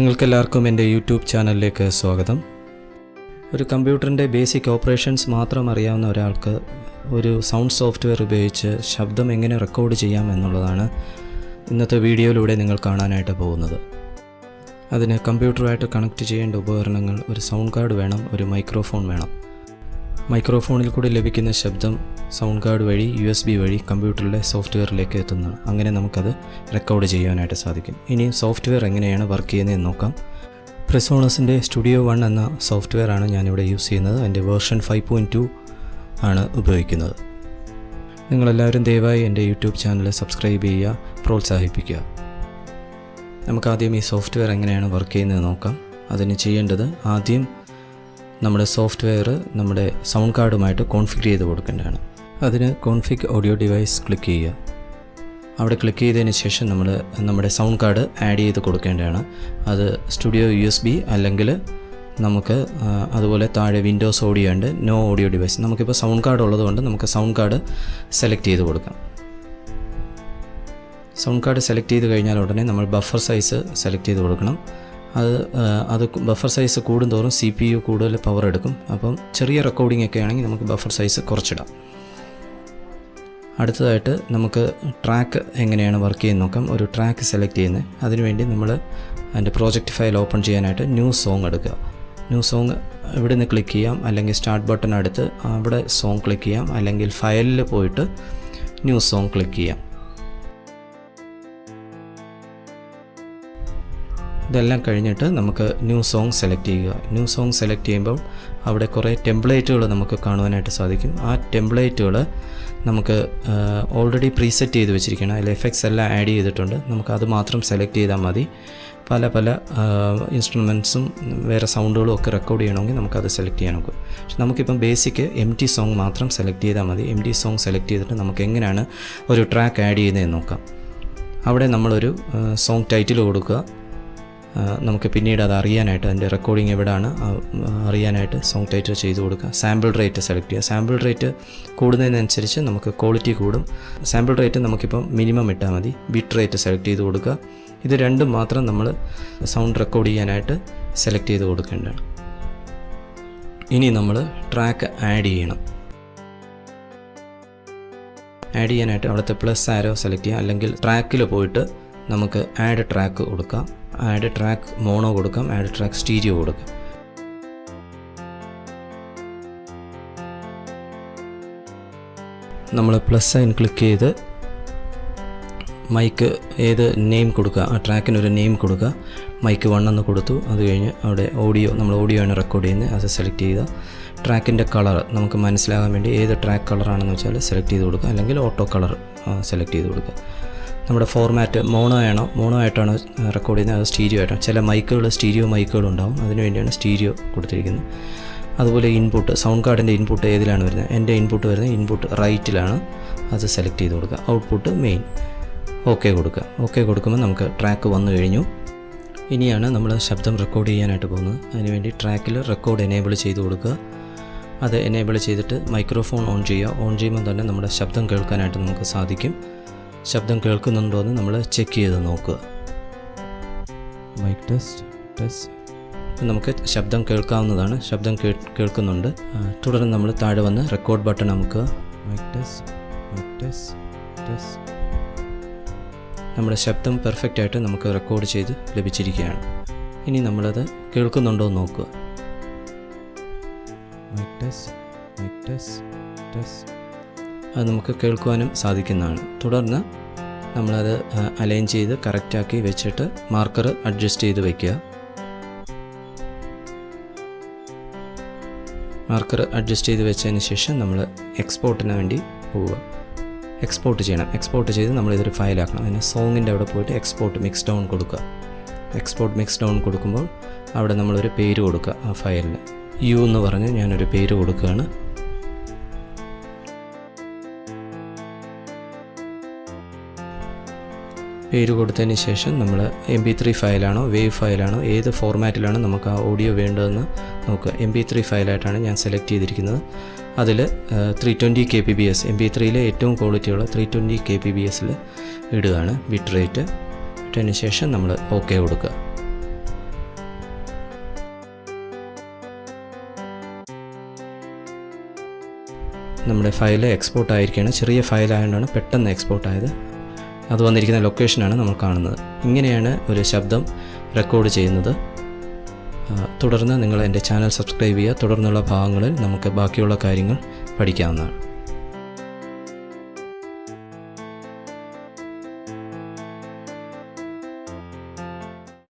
നിങ്ങൾക്കെല്ലാവർക്കും എൻ്റെ യൂട്യൂബ് ചാനലിലേക്ക് സ്വാഗതം. ഒരു കമ്പ്യൂട്ടറിൻ്റെ ബേസിക് ഓപ്പറേഷൻസ് മാത്രം അറിയാവുന്ന ഒരാൾക്ക് ഒരു സൗണ്ട് സോഫ്റ്റ്വെയർ ഉപയോഗിച്ച് ശബ്ദം എങ്ങനെ റെക്കോർഡ് ചെയ്യാം എന്നുള്ളതാണ് ഇന്നത്തെ വീഡിയോയിലൂടെ നിങ്ങൾ കാണാനായിട്ട് പോകുന്നത്. അതിന് കമ്പ്യൂട്ടറുമായിട്ട് കണക്ട് ചെയ്യേണ്ട ഉപകരണങ്ങൾ, ഒരു സൗണ്ട് കാർഡ് വേണം, ഒരു മൈക്രോഫോൺ വേണം. മൈക്രോഫോണിൽ കൂടി ലഭിക്കുന്ന ശബ്ദം സൗണ്ട് കാർഡ് വഴി USB വഴി കമ്പ്യൂട്ടറിലെ സോഫ്റ്റ്വെയറിലേക്ക് എത്തുന്നതാണ്. അങ്ങനെ നമുക്കത് റെക്കോർഡ് ചെയ്യാനായിട്ട് സാധിക്കും. ഇനി സോഫ്റ്റ്വെയർ എങ്ങനെയാണ് വർക്ക് ചെയ്യുന്നതെന്ന് നോക്കാം. പ്രിസോണസിൻ്റെ സ്റ്റുഡിയോ 1 എന്ന സോഫ്റ്റ്വെയർ ആണ് ഞാനിവിടെ യൂസ് ചെയ്യുന്നത്. എൻ്റെ വേർഷൻ 5.2 ആണ് ഉപയോഗിക്കുന്നത്. നിങ്ങളെല്ലാവരും ദയവായി എൻ്റെ യൂട്യൂബ് ചാനൽ സബ്സ്ക്രൈബ് ചെയ്യുക, പ്രോത്സാഹിപ്പിക്കുക. നമുക്കാദ്യം ഈ സോഫ്റ്റ്വെയർ എങ്ങനെയാണ് വർക്ക് ചെയ്യുന്നത് നോക്കാം. അതിന് ചെയ്യേണ്ടത്, ആദ്യം നമ്മുടെ സോഫ്റ്റ്വെയർ നമ്മുടെ സൗണ്ട് കാർഡുമായിട്ട് കോൺഫിഗർ ചെയ്ത് കൊടുക്കേണ്ടതാണ്. അതിന് കോൺഫിഗ് ഓഡിയോ ഡിവൈസ് ക്ലിക്ക് ചെയ്യുക. അവിടെ ക്ലിക്ക് ചെയ്തതിന് ശേഷം നമ്മുടെ സൗണ്ട് കാർഡ് ആഡ് ചെയ്ത് കൊടുക്കേണ്ടതാണ്. അത് സ്റ്റുഡിയോ USB അല്ലെങ്കിൽ നമുക്ക് അതുപോലെ താഴെ വിൻഡോസ് ഓഡിയോ ഉണ്ട്, നോ ഓഡിയോ ഡിവൈസ്. നമുക്കിപ്പോൾ സൗണ്ട് കാർഡ് ഉള്ളതുകൊണ്ട് നമുക്ക് സൗണ്ട് കാർഡ് സെലക്ട് ചെയ്ത് കൊടുക്കാം. സൗണ്ട് കാർഡ് സെലക്ട് ചെയ്ത് കഴിഞ്ഞാൽ ഉടനെ നമ്മൾ ബഫർ സൈസ് സെലക്ട് ചെയ്ത് കൊടുക്കണം. അത് ബഫർ സൈസ് കൂടുന്തോറും CPU കൂടുതൽ പവർ എടുക്കും. അപ്പം ചെറിയ റെക്കോർഡിംഗ് ഒക്കെ ആണെങ്കിൽ നമുക്ക് ബഫർ സൈസ് കുറച്ചിടാം. അടുത്തതായിട്ട് നമുക്ക് ട്രാക്ക് എങ്ങനെയാണ് വർക്ക് ചെയ്യുന്നത് നോക്കാം. ഒരു ട്രാക്ക് സെലക്ട് ചെയ്യുന്നത്, അതിനുവേണ്ടി നമ്മൾ അതിൻ്റെ പ്രോജക്റ്റ് ഫയൽ ഓപ്പൺ ചെയ്യാനായിട്ട് ന്യൂ സോങ് എടുക്കുക. ന്യൂ സോങ് ഇവിടെ നിന്ന് ക്ലിക്ക് ചെയ്യാം, അല്ലെങ്കിൽ സ്റ്റാർട്ട് ബട്ടൺ അടുത്ത് അവിടെ സോങ് ക്ലിക്ക് ചെയ്യാം, അല്ലെങ്കിൽ ഫയലിൽ പോയിട്ട് ന്യൂ സോങ് ക്ലിക്ക് ചെയ്യാം. ഇതെല്ലാം കഴിഞ്ഞിട്ട് നമുക്ക് ന്യൂ സോങ് സെലക്ട് ചെയ്യുക. ന്യൂ സോങ് സെലക്ട് ചെയ്യുമ്പോൾ അവിടെ കുറേ ടെംപ്ലേറ്റുകൾ നമുക്ക് കാണുവാനായിട്ട് സാധിക്കും. ആ ടെംപ്ലേറ്റുകൾ നമുക്ക് ഓൾറെഡി പ്രീസെറ്റ് ചെയ്ത് വെച്ചിരിക്കണം. അതിൽ എഫക്ട്സ് എല്ലാം ആഡ് ചെയ്തിട്ടുണ്ട്. നമുക്കത് മാത്രം സെലക്ട് ചെയ്താൽ മതി. പല ഇൻസ്ട്രുമെൻറ്റ്സും വേറെ സൗണ്ടുകളും ഒക്കെ റെക്കോർഡ് ചെയ്യണമെങ്കിൽ നമുക്കത് സെലക്ട് ചെയ്യാൻ നോക്കും. പക്ഷെ നമുക്കിപ്പം ബേസിക് MT സോങ് മാത്രം സെലക്ട് ചെയ്താൽ മതി. MT സോങ് സെലക്ട് ചെയ്തിട്ട് നമുക്ക് എങ്ങനെയാണ് ഒരു ട്രാക്ക് ആഡ് ചെയ്യുന്നതെന്ന് നോക്കാം. അവിടെ നമ്മളൊരു സോങ് ടൈറ്റിൽ കൊടുക്കുക. നമുക്ക് പിന്നീട് അത് അറിയാനായിട്ട്, അതിൻ്റെ റെക്കോർഡിംഗ് എവിടെയാണ് അറിയാനായിട്ട് സോങ് ടൈറ്റിൽ ചെയ്ത് കൊടുക്കുക. സാമ്പിൾ റേറ്റ് സെലക്ട് ചെയ്യുക. സാമ്പിൾ റേറ്റ് കൂടുന്നതിനനുസരിച്ച് നമുക്ക് ക്വാളിറ്റി കൂടും. സാമ്പിൾ റേറ്റ് നമുക്കിപ്പം മിനിമം ഇട്ടാൽ മതി. ബിറ്റ് റേറ്റ് സെലക്ട് ചെയ്ത് കൊടുക്കുക. ഇത് രണ്ടും മാത്രം നമ്മൾ സൗണ്ട് റെക്കോർഡ് ചെയ്യാനായിട്ട് സെലക്ട് ചെയ്ത് കൊടുക്കേണ്ടതാണ്. ഇനി നമ്മൾ ട്രാക്ക് ആഡ് ചെയ്യണം. ആഡ് ചെയ്യാനായിട്ട് അവിടുത്തെ പ്ലസ് ആരോ സെലക്ട് ചെയ്യുക, അല്ലെങ്കിൽ ട്രാക്കിൽ പോയിട്ട് നമുക്ക് ആഡ് ട്രാക്ക് കൊടുക്കാം. ആഡ് ട്രാക്ക് മോണോ കൊടുക്കാം, ആഡ് ട്രാക്ക് സ്റ്റീരിയോ കൊടുക്കാം. നമ്മൾ പ്ലസ് സൈൻ ക്ലിക്ക് ചെയ്ത് മൈക്ക് ഏത് നെയിം കൊടുക്കുക, ആ ട്രാക്കിനൊരു നെയിം കൊടുക്കുക. മൈക്ക് 1 എന്ന് കൊടുത്തു. അത് കഴിഞ്ഞ് അവിടെ നമ്മൾ ഓഡിയോ ആണ് റെക്കോർഡ് ചെയ്യുന്നത്, അത് സെലക്ട് ചെയ്യുക. ട്രാക്കിൻ്റെ കളർ നമുക്ക് മനസ്സിലാകാൻ വേണ്ടി ഏത് ട്രാക്ക് കളറാണെന്ന് വെച്ചാൽ സെലക്ട് ചെയ്ത് കൊടുക്കുക, അല്ലെങ്കിൽ ഓട്ടോ കളർ സെലക്ട് ചെയ്ത് കൊടുക്കുക. നമ്മുടെ ഫോർമാറ്റ് മോണോ ആയിട്ടാണ് റെക്കോർഡ് ചെയ്യുന്നത്, അത് സ്റ്റീരിയോ ആയിട്ടാണ്. ചില മൈക്കുകൾ സ്റ്റീരിയോ മൈക്കുകളുണ്ടാവും, അതിനുവേണ്ടിയാണ് സ്റ്റീരിയോ കൊടുത്തിരിക്കുന്നത്. അതുപോലെ ഇൻപുട്ട്, സൗണ്ട് കാർഡിൻ്റെ ഇൻപുട്ട് ഏതിലാണ് വരുന്നത്? എൻ്റെ ഇൻപുട്ട് വരുന്നത് ഇൻപുട്ട് റൈറ്റിലാണ്, അത് സെലക്ട് ചെയ്ത് കൊടുക്കുക. Output main. ഓക്കെ കൊടുക്കുക. ഓക്കെ കൊടുക്കുമ്പോൾ നമുക്ക് ട്രാക്ക് വന്നു കഴിഞ്ഞു. ഇനിയാണ് നമ്മൾ ശബ്ദം റെക്കോർഡ് ചെയ്യാനായിട്ട് പോകുന്നത്. അതിനുവേണ്ടി ട്രാക്കിൽ റെക്കോർഡ് എനേബിൾ ചെയ്ത് കൊടുക്കുക. അത് എനേബിൾ ചെയ്തിട്ട് മൈക്രോഫോൺ ഓൺ ചെയ്യുക. ഓൺ ചെയ്യുമ്പോൾ തന്നെ നമ്മുടെ ശബ്ദം കേൾക്കാനായിട്ട് നമുക്ക് സാധിക്കും. ശബ്ദം കേൾക്കുന്നുണ്ടോ എന്ന് നമ്മൾ ചെക്ക് ചെയ്ത് നോക്കുക. Mic test. നമുക്ക് ശബ്ദം കേൾക്കാവുന്നതാണ്. ശബ്ദം കേൾക്കുന്നുണ്ട്. തുടർന്ന് നമ്മൾ താഴെ വന്ന് റെക്കോർഡ് ബട്ടൺ അമുക്കുക. Mic test. നമ്മുടെ ശബ്ദം പെർഫെക്റ്റ് ആയിട്ട് നമുക്ക് റെക്കോർഡ് ചെയ്ത് ലഭിച്ചിരിക്കുകയാണ്. ഇനി നമ്മളത് കേൾക്കുന്നുണ്ടോ എന്ന് നോക്കുക. Mic test. അത് നമുക്ക് കേൾക്കുവാനും സാധിക്കുന്നതാണ്. തുടർന്ന് നമ്മളത് അലൈൻ ചെയ്ത് കറക്റ്റാക്കി വെച്ചിട്ട് മാർക്കർ അഡ്ജസ്റ്റ് ചെയ്ത് വയ്ക്കുക. മാർക്കർ അഡ്ജസ്റ്റ് ചെയ്ത് വെച്ചതിന് ശേഷം നമ്മൾ എക്സ്പോർട്ടിന് വേണ്ടി പോവുക. എക്സ്പോർട്ട് ചെയ്യണം. എക്സ്പോർട്ട് ചെയ്ത് നമ്മളിതൊരു ഫയലാക്കണം. അതിന് സോങ്ങിൻ്റെ അവിടെ പോയിട്ട് എക്സ്പോർട്ട് മിക്സ് ഡൗൺ കൊടുക്കുക. എക്സ്പോർട്ട് മിക്സ് ഡൗൺ കൊടുക്കുമ്പോൾ അവിടെ നമ്മളൊരു പേര് കൊടുക്കുക. ആ ഫയലിന് U എന്ന് പറഞ്ഞ് ഞാനൊരു പേര് കൊടുക്കുകയാണ്. പേര് കൊടുത്തതിന് ശേഷം നമ്മൾ MP3 ഫയലാണോ വേവ് ഫയലാണോ ഏത് ഫോർമാറ്റിലാണ് നമുക്ക് ആ ഓഡിയോ വേണ്ടതെന്ന് നോക്കുക. MP3 ഫയലായിട്ടാണ് ഞാൻ സെലക്ട് ചെയ്തിരിക്കുന്നത്. അതിൽ 320 kbps MP3യിലെ ഏറ്റവും ക്വാളിറ്റിയുള്ള 320 kbpsൽ ഇടുകയാണ് ബിറ്റ് റേറ്റ്. ഇട്ടതിന് ശേഷം നമ്മൾ ഓക്കെ കൊടുക്കുക. നമ്മുടെ ഫയൽ എക്സ്പോർട്ട് ആയിരിക്കുകയാണ്. ചെറിയ ഫയലായതുകൊണ്ടാണ് പെട്ടെന്ന് എക്സ്പോർട്ട് ആയത്. അത് വന്നിരിക്കുന്ന ലൊക്കേഷനാണ് നമ്മൾ കാണുന്നത്. ഇങ്ങനെയാണ് ഒരു ശബ്ദം റെക്കോർഡ് ചെയ്യുന്നത്. തുടർന്ന് നിങ്ങൾ എൻ്റെ ചാനൽ സബ്സ്ക്രൈബ് ചെയ്യുക. തുടർന്നുള്ള ഭാഗങ്ങളിൽ നമുക്ക് ബാക്കിയുള്ള കാര്യങ്ങൾ പഠിക്കാവുന്നതാണ്.